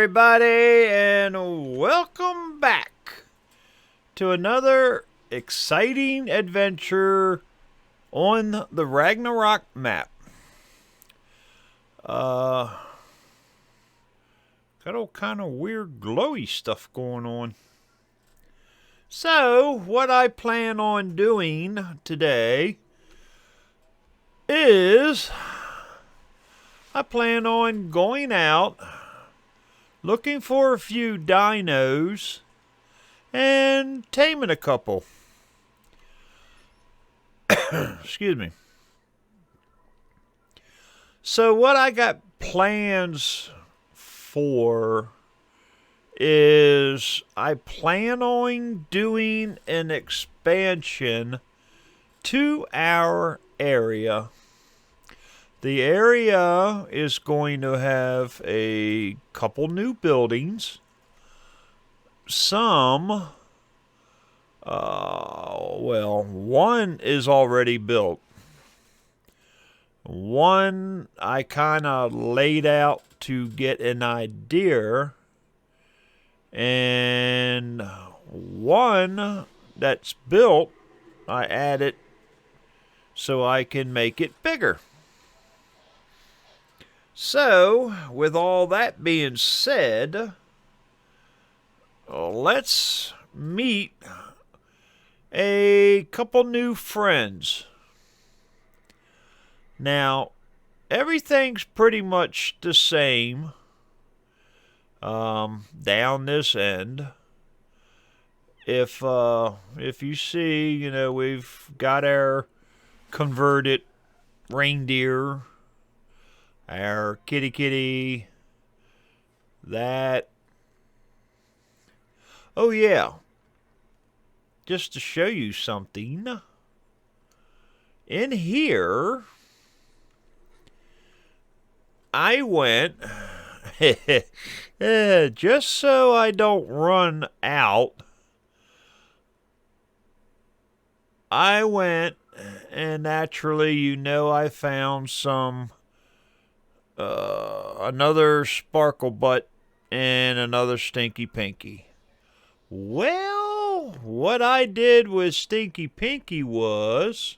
everybody, and welcome back to another exciting adventure on the Ragnarok map. Got all kind of weird glowy stuff going on. So, what I plan on doing today is I plan on going out, looking for a few dinos, and taming a couple. Excuse me. So what I got plans for is I plan on doing an expansion to our area. The area is going to have a couple new buildings. Some, one is already built. One I kind of laid out to get an idea. And one that's built, I added so I can make it bigger. So, with all that being said, let's meet a couple new friends. Now, everything's pretty much the same down this end. If you see, we've got our converted reindeer, our kitty, that. Oh yeah, just to show you something, in here, I went, just so I don't run out, I went and naturally, I found some another sparkle butt and another stinky pinky. Well, what I did with Stinky Pinky was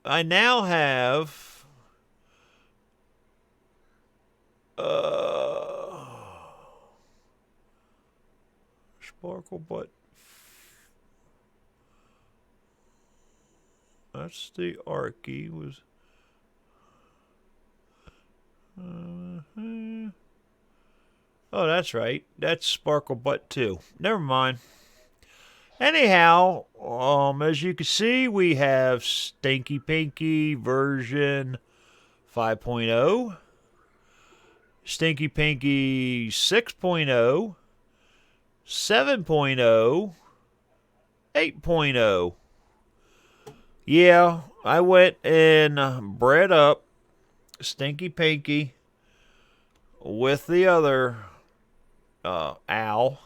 I now have sparkle butt. That's the Arky was. Oh, that's right. That's Sparkle Butt too. Never mind. Anyhow, as you can see, we have Stinky Pinky version 5.0, Stinky Pinky 6.0, 7.0, 8.0. Yeah, I went and bred up Stinky Pinky with the other owl.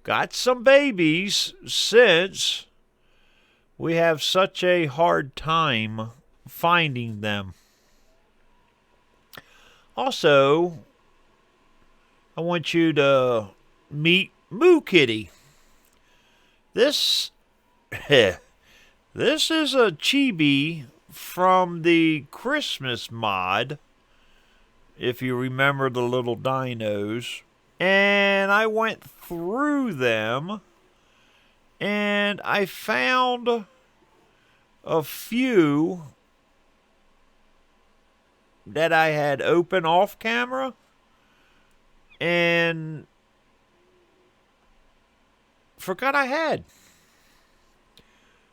Got some babies since we have such a hard time finding them. Also, I want you to meet Moo Kitty. This this is a chibi from the Christmas mod, if you remember the little dinos. And I went through them, and I found a few that I had open off camera, and forgot I had.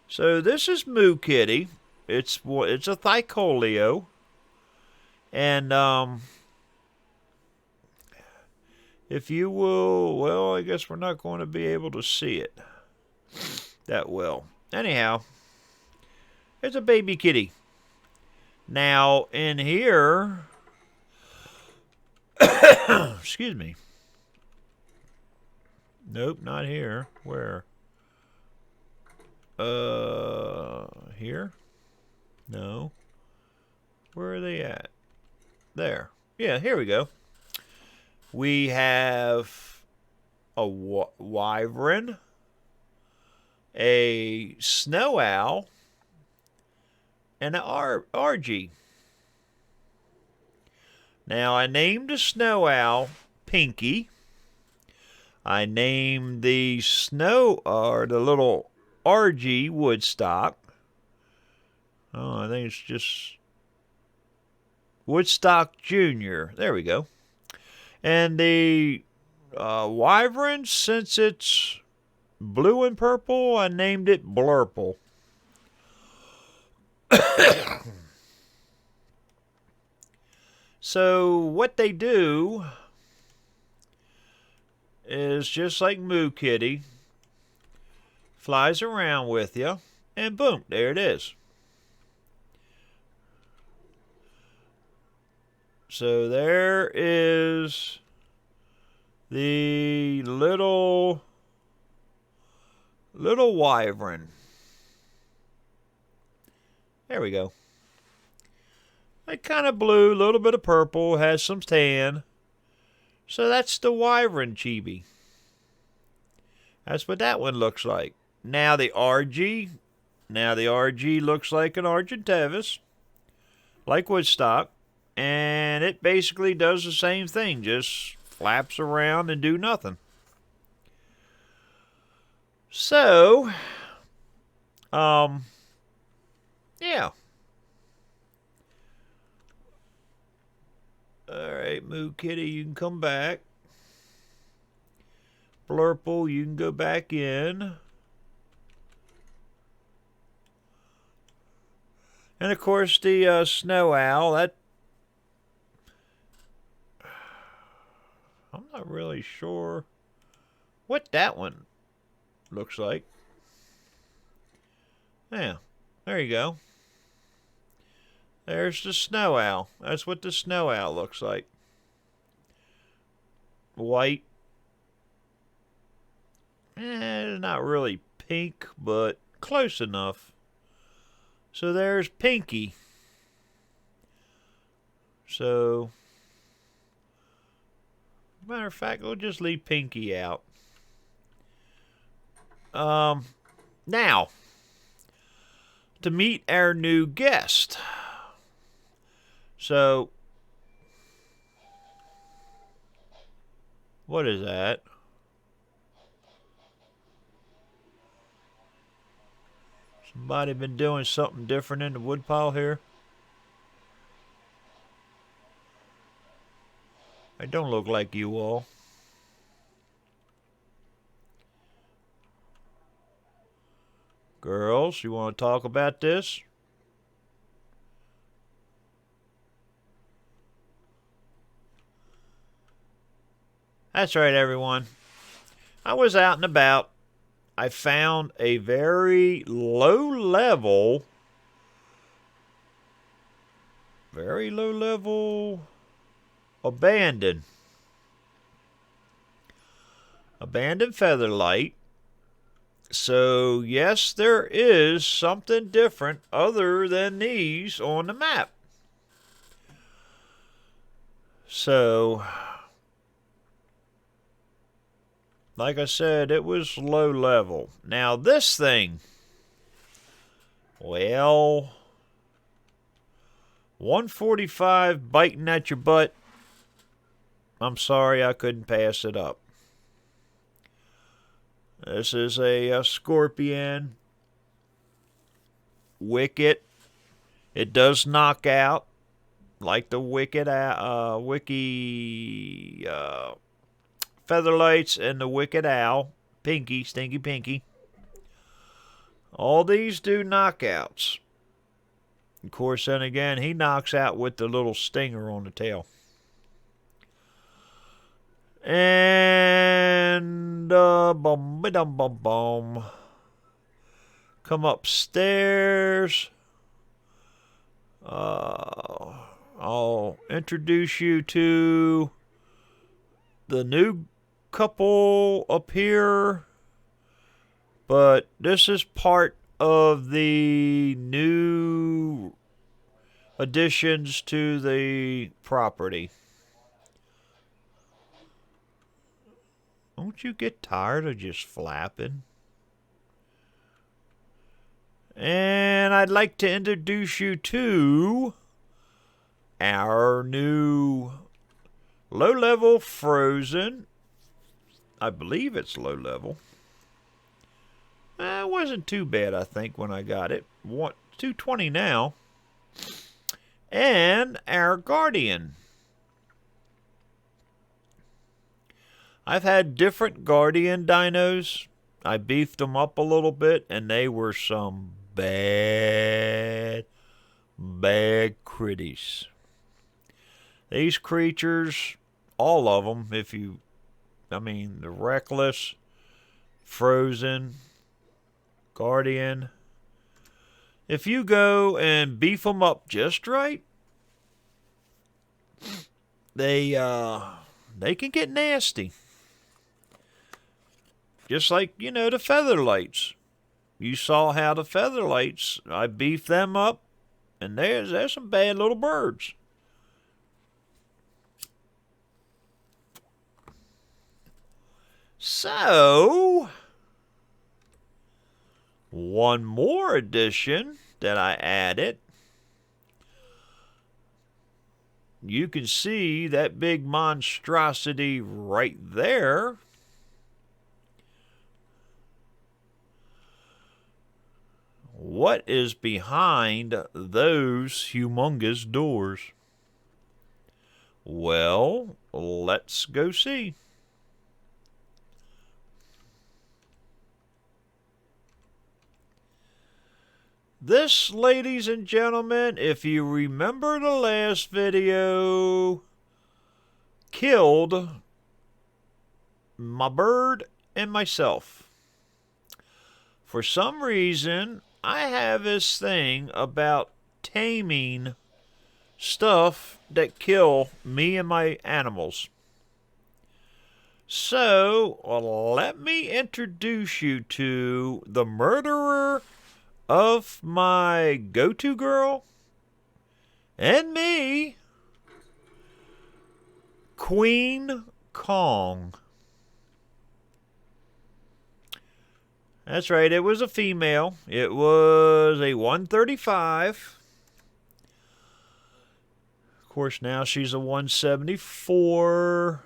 So this is Moo Kitty. It's a Thicolio, and if you will, well, I guess we're not going to be able to see it that well. Anyhow, it's a baby kitty. Now, in here, excuse me. Nope, not here. Where? Here? No. Where are they at? There. Yeah, here we go. We have a wyvern, a snow owl, and an RG. Now, I named the snow owl Pinky. I named the the little RG Woodstock. Oh, I think it's just Woodstock Jr. There we go. And the wyvern, since it's blue and purple, I named it Blurple. So what they do is just like Moo Kitty, flies around with you, and boom, there it is. So there is the little wyvern. There we go. Like kind of blue, a little bit of purple, has some tan. So that's the wyvern chibi. That's what that one looks like. Now the RG looks like an Argentavis, like Woodstock, and it basically does the same thing, just flaps around and do nothing. So, yeah. Alright, Moo Kitty, you can come back. Blurple, you can go back in. And of course the snow owl, that I'm not really sure what that one looks like. Yeah, there you go. There's the snow owl. That's what the snow owl looks like. White. Not really pink, but close enough. So there's Pinky. So, matter of fact, we'll just leave Pinky out. Now, to meet our new guest. So, what is that? Somebody been doing something different in the woodpile here? It don't look like you all. Girls, you want to talk about this? That's right, everyone. I was out and about. I found a very low level abandoned featherlight. So, yes, there is something different other than these on the map. So, like I said, it was low level. Now, this thing, well, 145 biting at your butt. I'm sorry I couldn't pass it up. This is a scorpion. Wicket. It does knock out, like the Wicked Wiki Featherlights and the Wicked Owl. Pinky, Stinky Pinky. All these do knockouts. Of course, then again, he knocks out with the little stinger on the tail. And bum. Come upstairs. I'll introduce you to the new couple up here. But this is part of the new additions to the property. Don't you get tired of just flapping? And I'd like to introduce you to our new low-level frozen. I believe it's low-level. It wasn't too bad, I think, when I got it. 220 now. And our Guardian. I've had different Guardian dinos. I beefed them up a little bit, and they were some bad critties. These creatures, all of them, the Reckless, Frozen, Guardian, if you go and beef them up just right, they can get nasty. Just like, the Featherlights. You saw how the Featherlights, I beefed them up, and there's some bad little birds. So, one more addition that I added. You can see that big monstrosity right there. What is behind those humongous doors? Well, let's go see. This, ladies and gentlemen, if you remember the last video, killed my bird and myself. For some reason, I have this thing about taming stuff that kill me and my animals. So, let me introduce you to the murderer of my go-to girl and me, Queen Kong. That's right, it was a female. It was a 135. Of course, now she's a 174.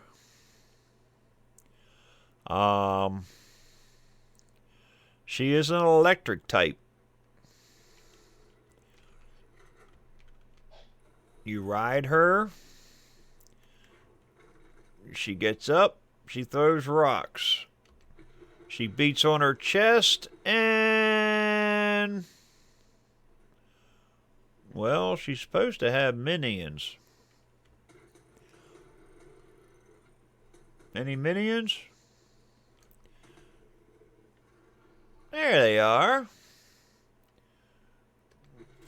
She is an electric type. You ride her, she gets up, she throws rocks. She beats on her chest, and, well, she's supposed to have minions. Any minions? There they are.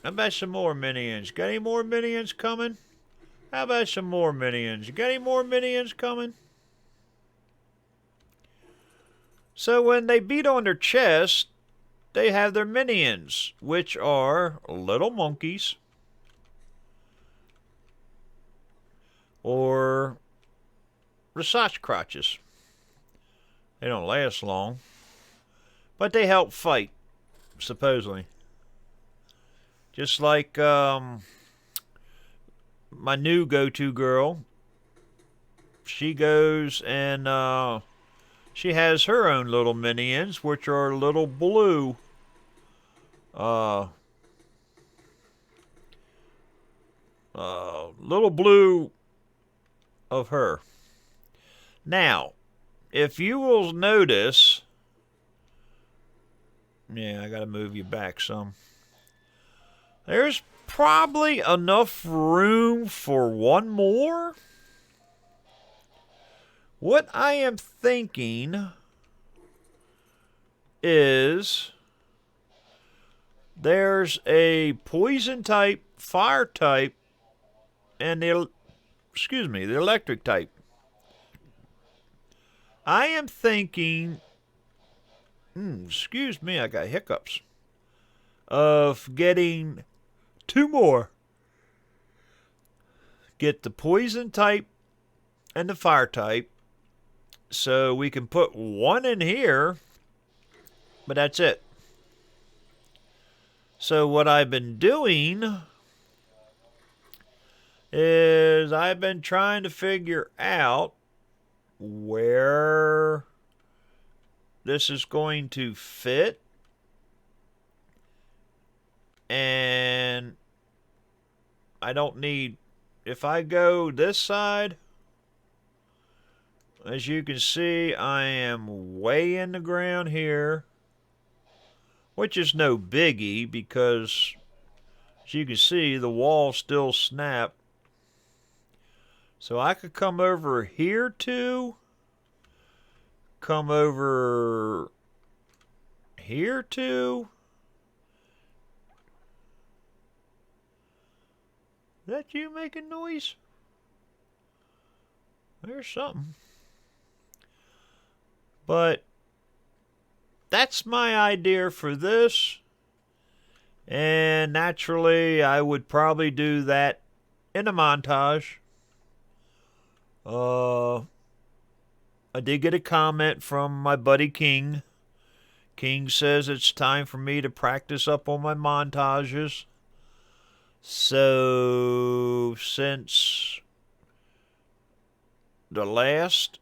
How about some more minions? Got any more minions coming? How about some more minions? You got any more minions coming? So when they beat on their chest, they have their minions, which are little monkeys or the Sasquatches. They don't last long, but they help fight, supposedly. Just like my new go-to girl, she goes and she has her own little minions, which are little blue little blue of her. Now, if you will notice, yeah, I gotta move you back some. There's probably enough room for one more. What I am thinking is there's a poison type, fire type, and the electric type. I am thinking, excuse me, I got hiccups, of getting two more. Get the poison type and the fire type, So we can put one in here, but that's it. So what I've been doing is I've been trying to figure out where this is going to fit. And I don't need, if I go this side, as you can see, I am way in the ground here, which is no biggie because, as you can see, the wall still snapped. So I could come over here too, come over here too. Is that you making noise? There's something. But that's my idea for this. And naturally, I would probably do that in a montage. I did get a comment from my buddy King. King says it's time for me to practice up on my montages. So, since the last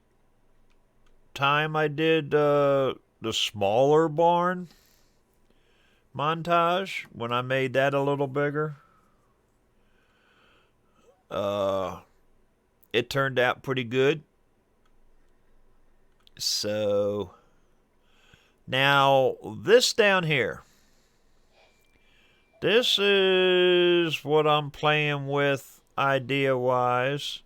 time I did the smaller barn montage, when I made that a little bigger, it turned out pretty good. So now this down here, this is what I'm playing with idea wise.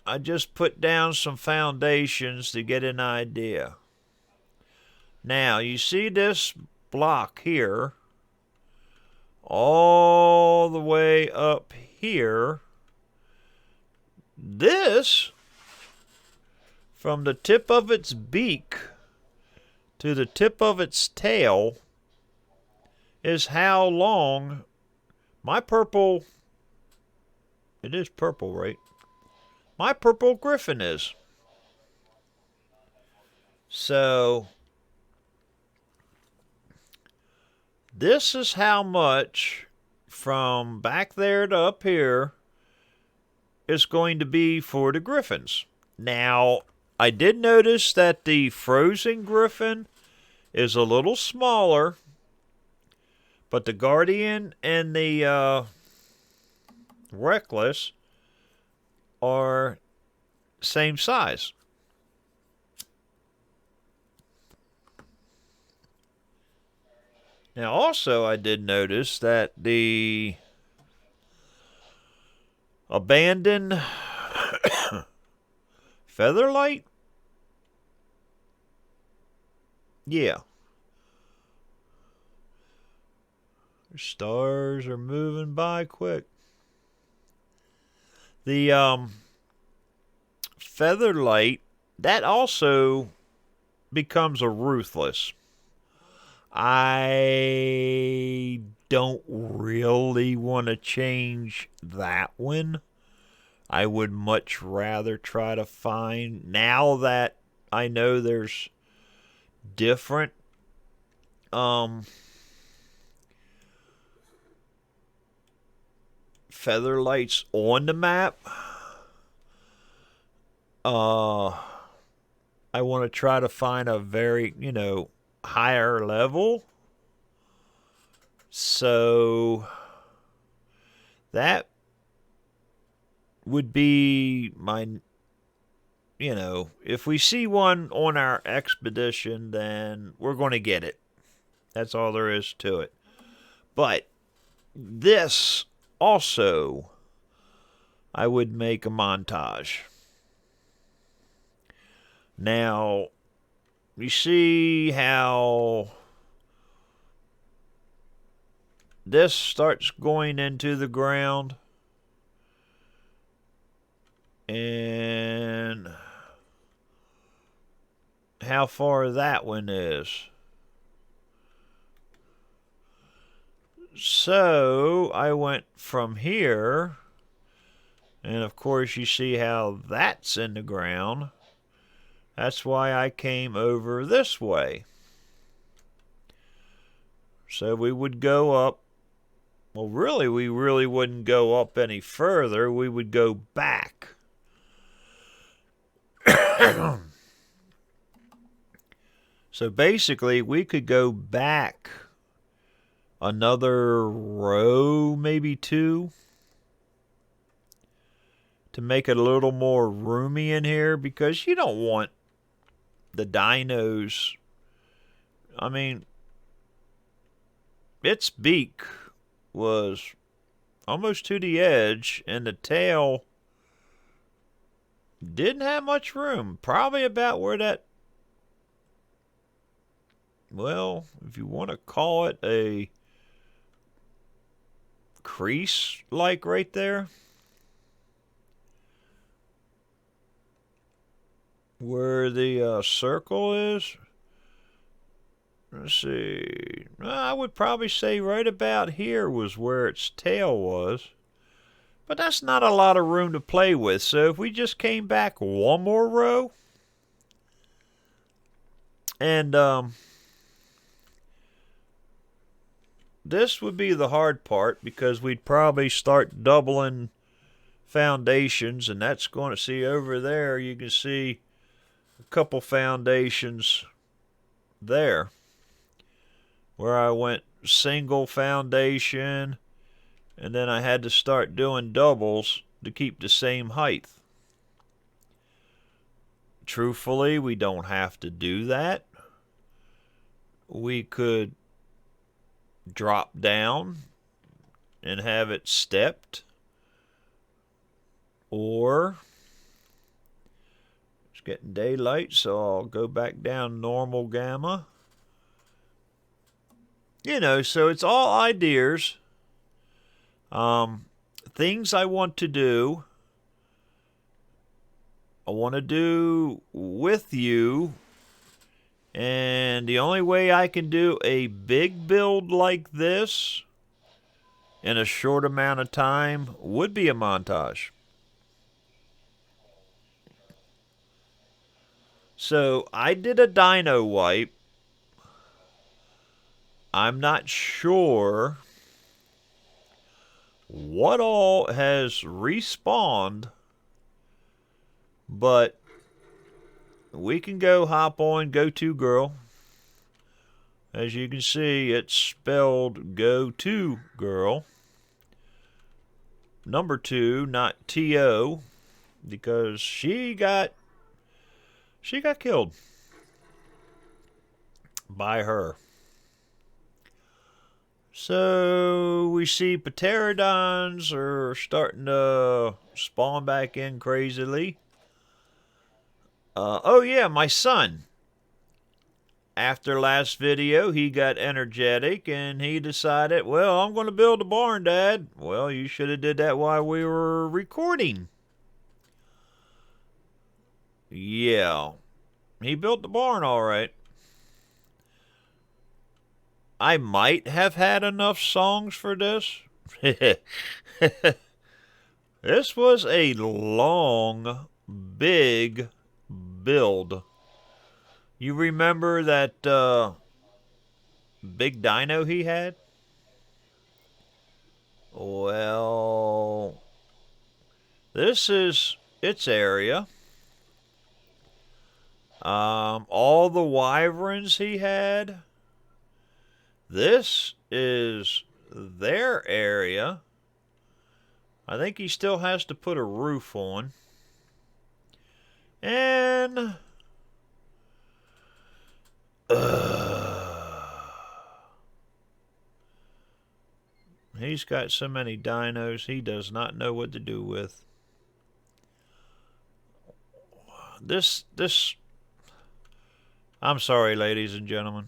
I just put down some foundations to get an idea. Now you see this block here all the way up here. This, from the tip of its beak to the tip of its tail, is how long my purple, it is purple, right? My purple griffin is. So this is how much from back there to up here is going to be for the griffins. Now, I did notice that the frozen griffin is a little smaller, but the guardian and the reckless are same size. Now, also, I did notice that the abandoned featherlight, yeah, the stars are moving by quick. The featherlight, that also becomes a ruthless. I don't really want to change that one. I would much rather try to find, now that I know there's different featherlights on the map, I want to try to find a very, higher level. So that would be my, if we see one on our expedition, then we're going to get it. That's all there is to it. But this also, I would make a montage. Now, you see how this starts going into the ground, and how far that one is. So I went from here, And of course you see how that's in the ground. That's why I came over this way. So we would go up. Well, really, we really wouldn't go up any further. We would go back. So basically, we could go back another row, maybe two, to make it a little more roomy in here, because you don't want the dinos. I mean, its beak was almost to the edge, and the tail didn't have much room. Probably about where that, well, if you want to call it a crease, like right there, where the circle is. Let's see. I would probably say right about here was where its tail was. But that's not a lot of room to play with. So if we just came back one more row, and this would be the hard part, because we'd probably start doubling foundations, and that's going to see over there. You can see a couple foundations there where I went single foundation, and then I had to start doing doubles to keep the same height. Truthfully, we don't have to do that. We could drop down and have it stepped, or it's getting daylight, so I'll go back down normal gamma. You know, so it's all ideas. Things I want to do. I want to do with you. And the only way I can do a big build like this in a short amount of time would be a montage. So I did a dino wipe. I'm not sure what all has respawned, but we can go hop on Go To Girl. As you can see, it's spelled Go To Girl. Number 2, not T-O, because she got killed by her. So we see pterodons are starting to spawn back in crazily. Oh yeah, my son. After last video, he got energetic and he decided, well, I'm going to build a barn, Dad. Well, you should have did that while we were recording. Yeah, he built the barn all right. I might have had enough songs for this. This was a long, big build. You remember that big dino he had? Well, this is its area. All the wyverns he had. This is their area. I think he still has to put a roof on. And he's got so many dinos he does not know what to do with. This I'm sorry, ladies and gentlemen.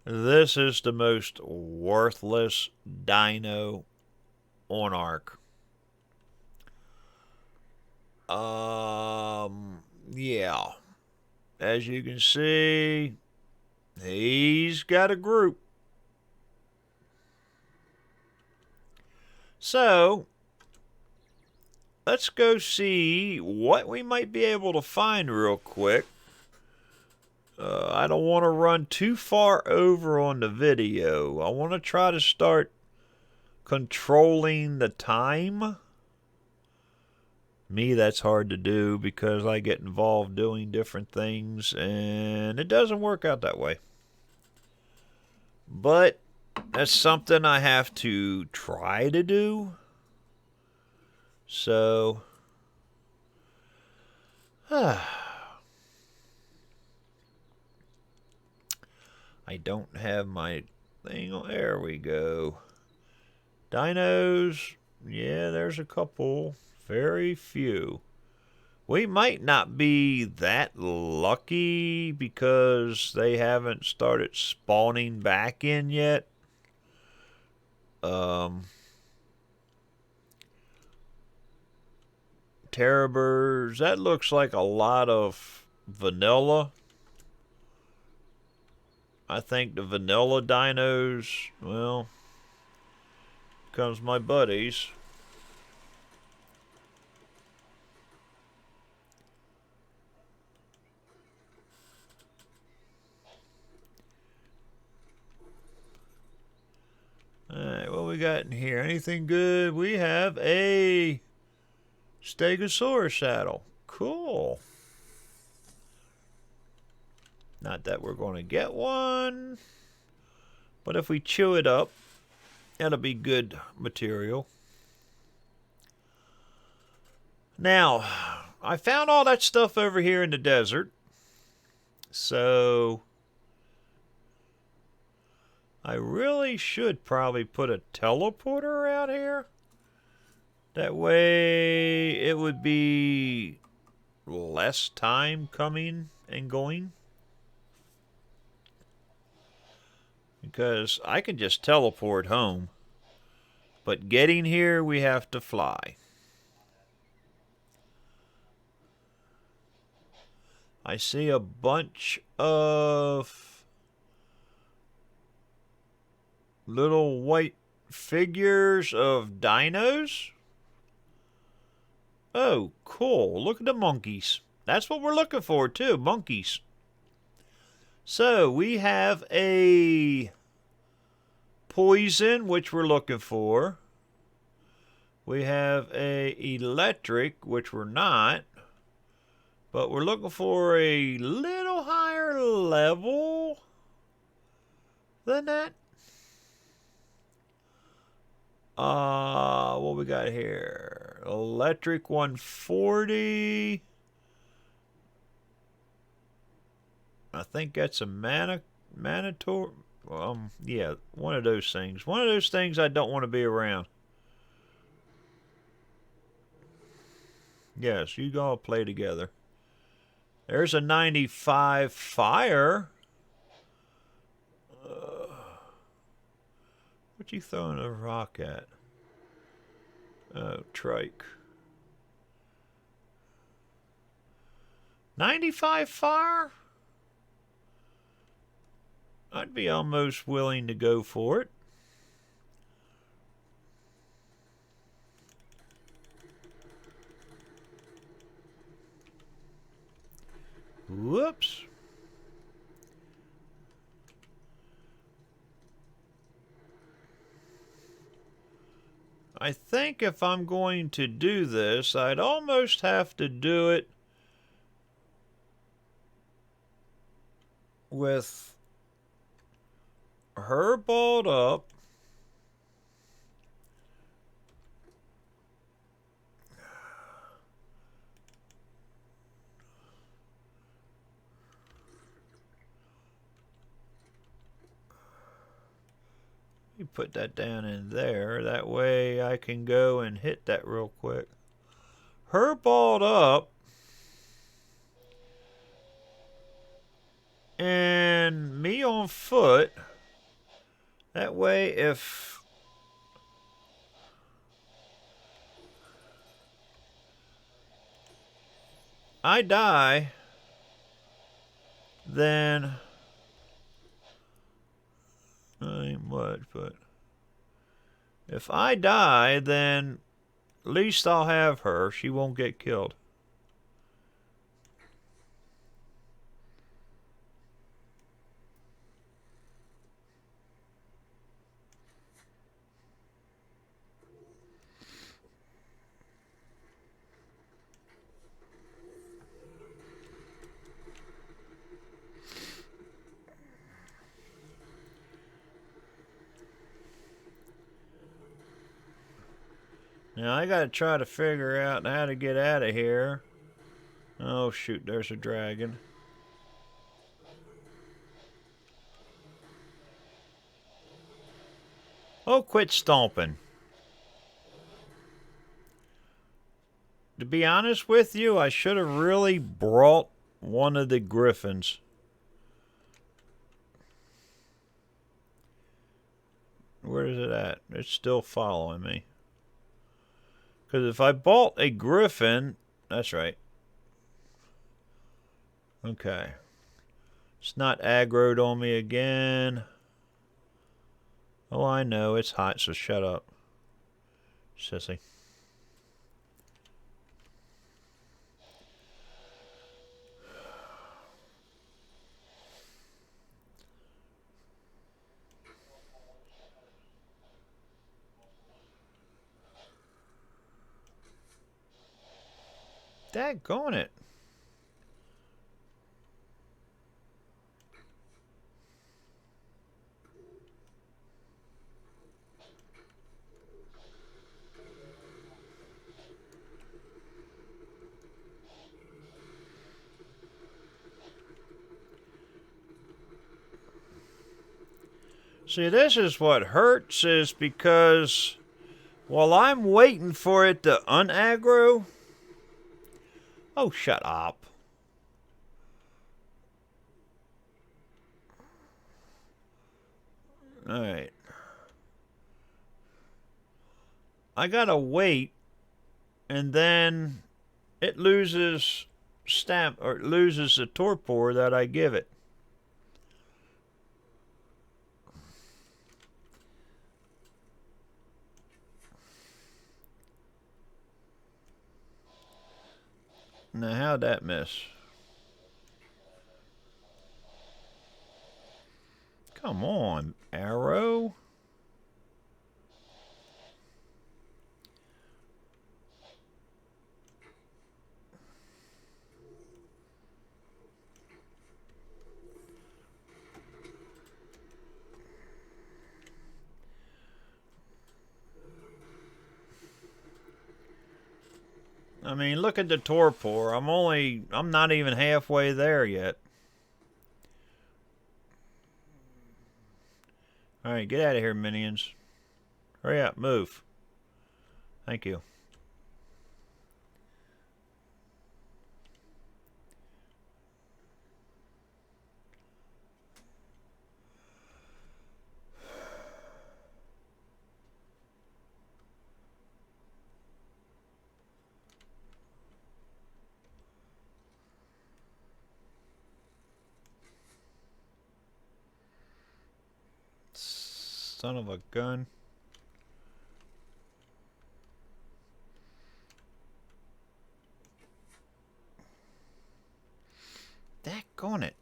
This is the most worthless dino on Ark. Yeah. As you can see, he's got a group. So, let's go see what we might be able to find real quick. I don't want to run too far over on the video. I want to try to start controlling the time. Me, that's hard to do because I get involved doing different things and it doesn't work out that way. But that's something I have to try to do. So, I don't have my thing on. There we go. Dinos, yeah, there's a couple. Very few. We might not be that lucky because they haven't started spawning back in yet. Terrabirds, that looks like a lot of vanilla. I think the vanilla dinos, well, comes my buddies. Alright, what we got in here? Anything good? We have a Stegosaurus saddle. Cool. Not that we're going to get one, but if we chew it up, that'll be good material. Now, I found all that stuff over here in the desert, so I really should probably put a teleporter out here. That way it would be less time coming and going. Because I can just teleport home. But getting here, we have to fly. I see a bunch of little white figures of dinos. Oh, cool. Look at the monkeys. That's what we're looking for, too. Monkeys. So, we have a poison, which we're looking for. We have a electric, which we're not. But we're looking for a little higher level than that. What we got here? Electric 140. I think that's a Manitor. Yeah, one of those things. One of those things I don't want to be around. Yes, you all play together. There's a 95 fire. What you throwing a rock at? Oh, trike. 95 fire? I'd be almost willing to go for it. Whoops. I think if I'm going to do this, I'd almost have to do it with her balled up. You put that down in there. That way I can go and hit that real quick. Her balled up. And me on foot. That way if I die, then not much, but if I die, then least I'll have her. She won't get killed. Now I gotta try to figure out how to get out of here. Oh shoot, there's a dragon. Oh, quit stomping. To be honest with you, I should have really brought one of the griffins. Where is it at? It's still following me. Because if I bought a griffin... That's right. Okay. It's not aggroed on me again. Oh, I know. It's hot, so shut up. Sissy. Daggone it. See, this is what hurts is because while I'm waiting for it to unaggro... Oh, shut up. Alright. I gotta wait, and then it loses or it loses the torpor that I give it. Now, how'd that miss? Come on, arrow. I mean, look at the torpor. I'm not even halfway there yet. Alright, get out of here, minions. Hurry up, move. Thank you. Son of a gun. Daggone it.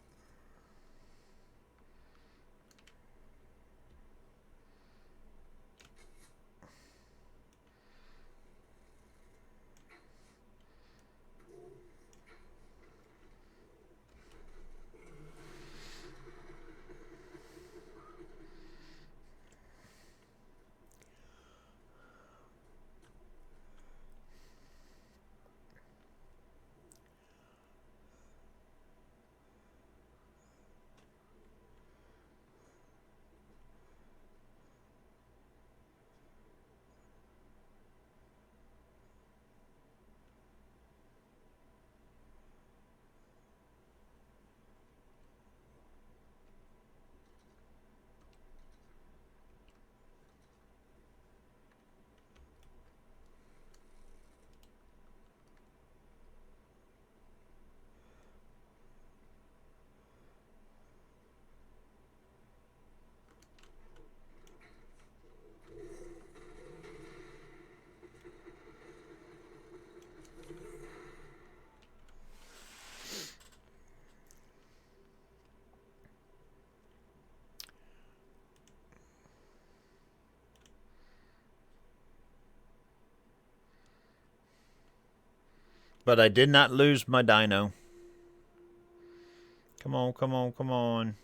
But I did not lose my dino. Come on, come on, come on.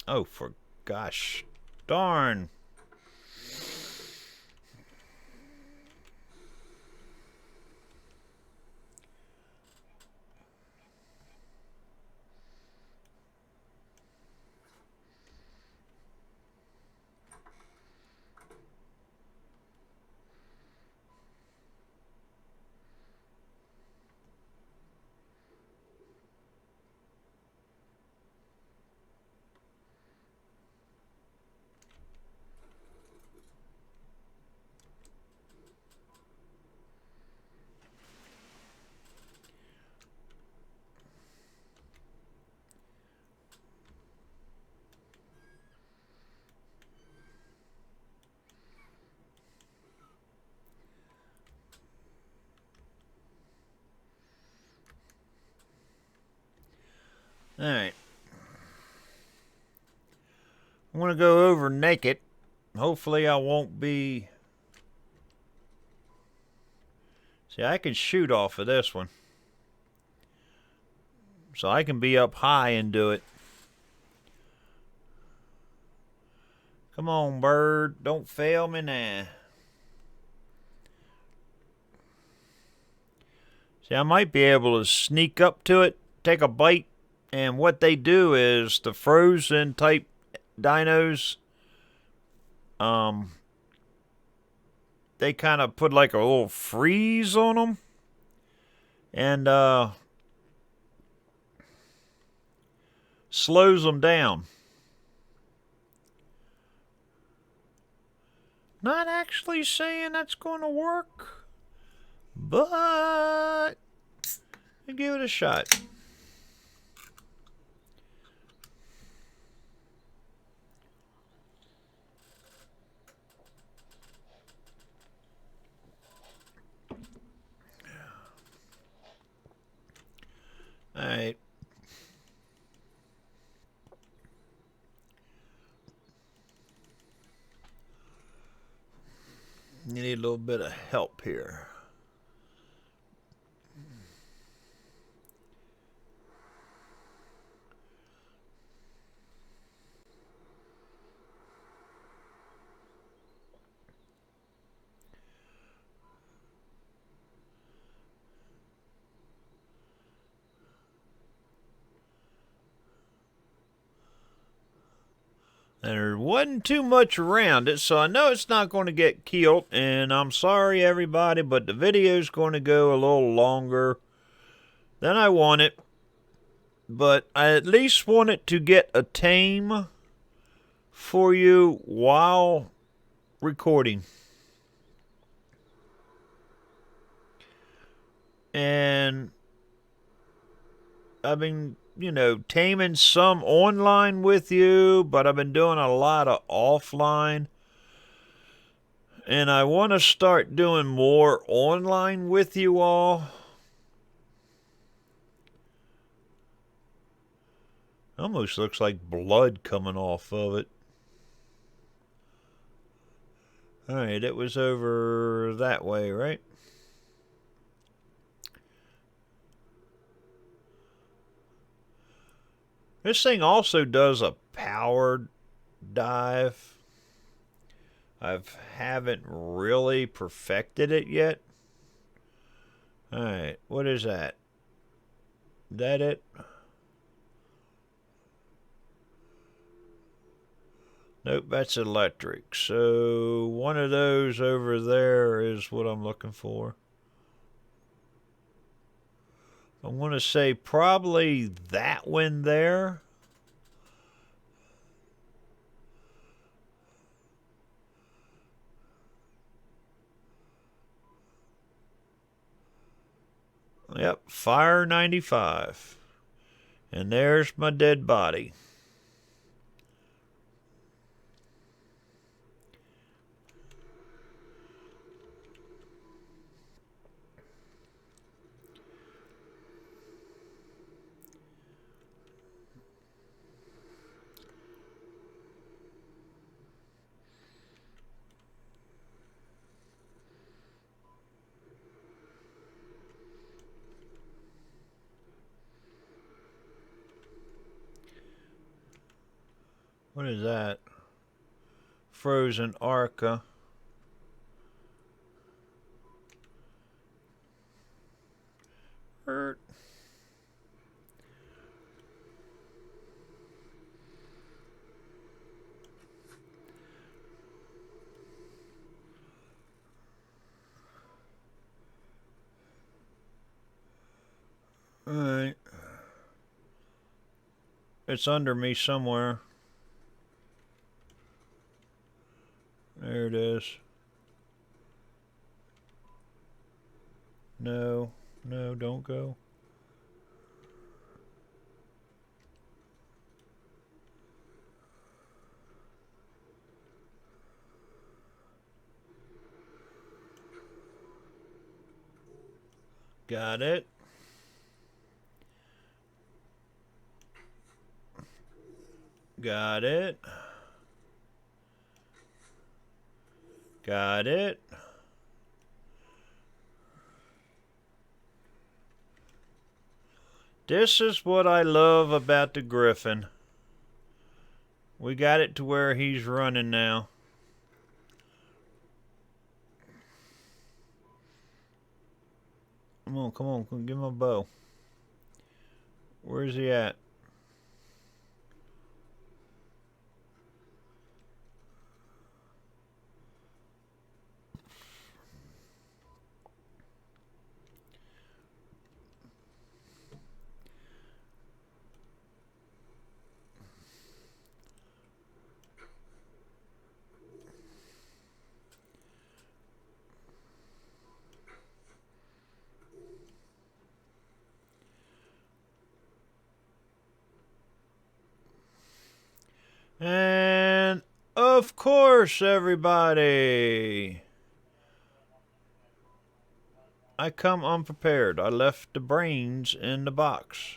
Oh, for gosh darn. Alright. I'm going to go over naked. Hopefully I won't be... See, I can shoot off of this one. So I can be up high and do it. Come on, bird. Don't fail me now. See, I might be able to sneak up to it, take a bite, and what they do is the frozen type dinos, they kind of put like a little freeze on them, and slows them down. Not actually saying that's going to work, but I'll give it a shot. Alright. You need a little bit of help here. There wasn't too much around it, so I know it's not going to get killed. And I'm sorry, everybody, but the video's going to go a little longer than I want it. But I at least want it to get a tame for you while recording. And I've been, taming some online with you, but I've been doing a lot of offline. And I want to start doing more online with you all. Almost looks like blood coming off of it. Alright, it was over that way, right? This thing also does a powered dive. I haven't really perfected it yet. Alright, what is that? Is that it? Nope, that's electric. So one of those over there is what I'm looking for. I want to say probably that one there. Yep, Fire 95. And there's my dead body. What is that? Frozen Arca. Hurt. Alright. It's under me somewhere. There it is. No. No, don't go. Got it. Got it. Got it. This is what I love about the Griffin. We got it to where he's running now. Come on, come on, give him a bow. Where's he at? And of course, everybody, I come unprepared. I left the brains in the box.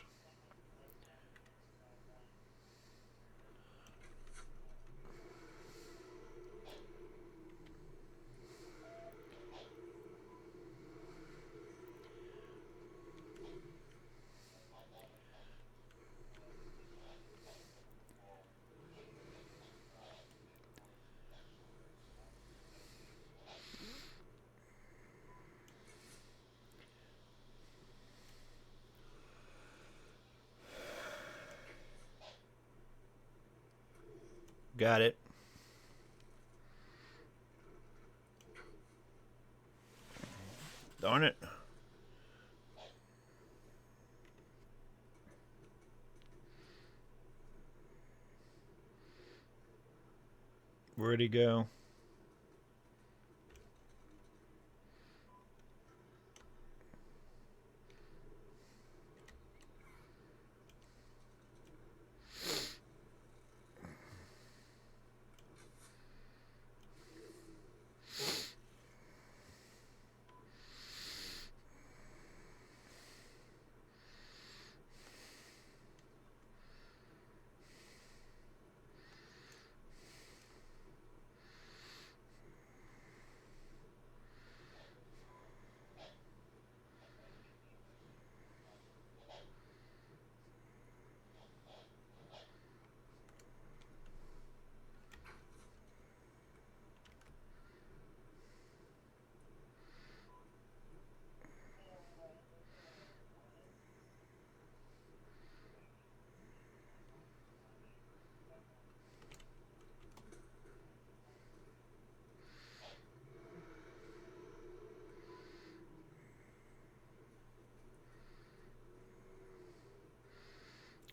Got it. Darn it. Where'd he go?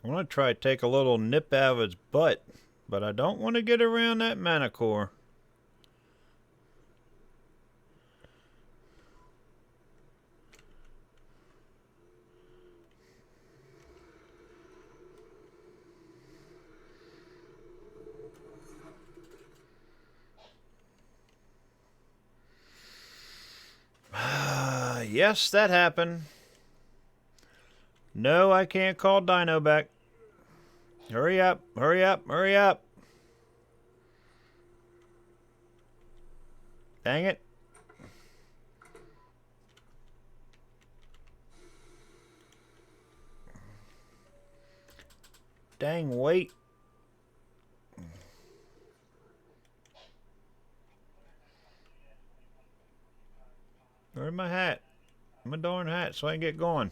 I want to try to take a little nip out of its butt, but I don't want to get around that mana core. Yes, that happened. No, I can't call Dino back. Hurry up, hurry up, hurry up. Dang it. Dang, wait. Where's my hat? My darn hat, so I can get going.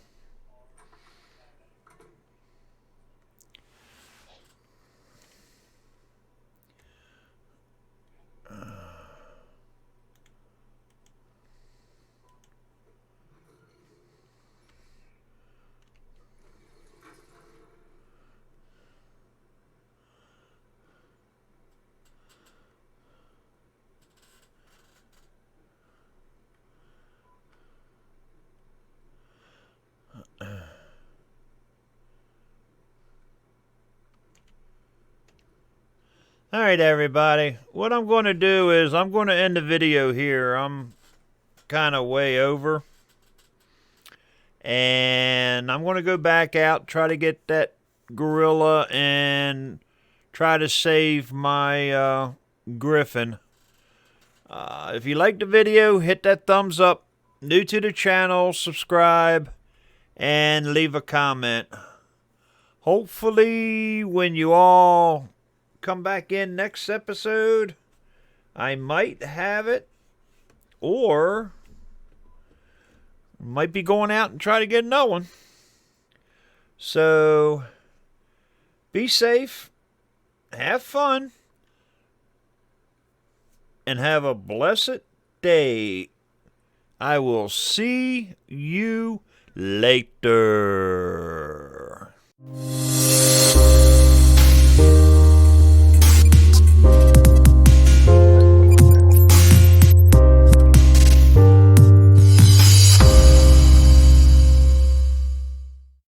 Alright, everybody. What I'm going to do is I'm going to end the video here. I'm kind of way over. And I'm going to go back out, try to get that gorilla, and try to save my griffin. If you liked the video, hit that thumbs up. New to the channel, subscribe, and leave a comment. Hopefully, when you all come back in next episode, I might have it, or might be going out and try to get another one. So, be safe, have fun, and have a blessed day. I will see you later.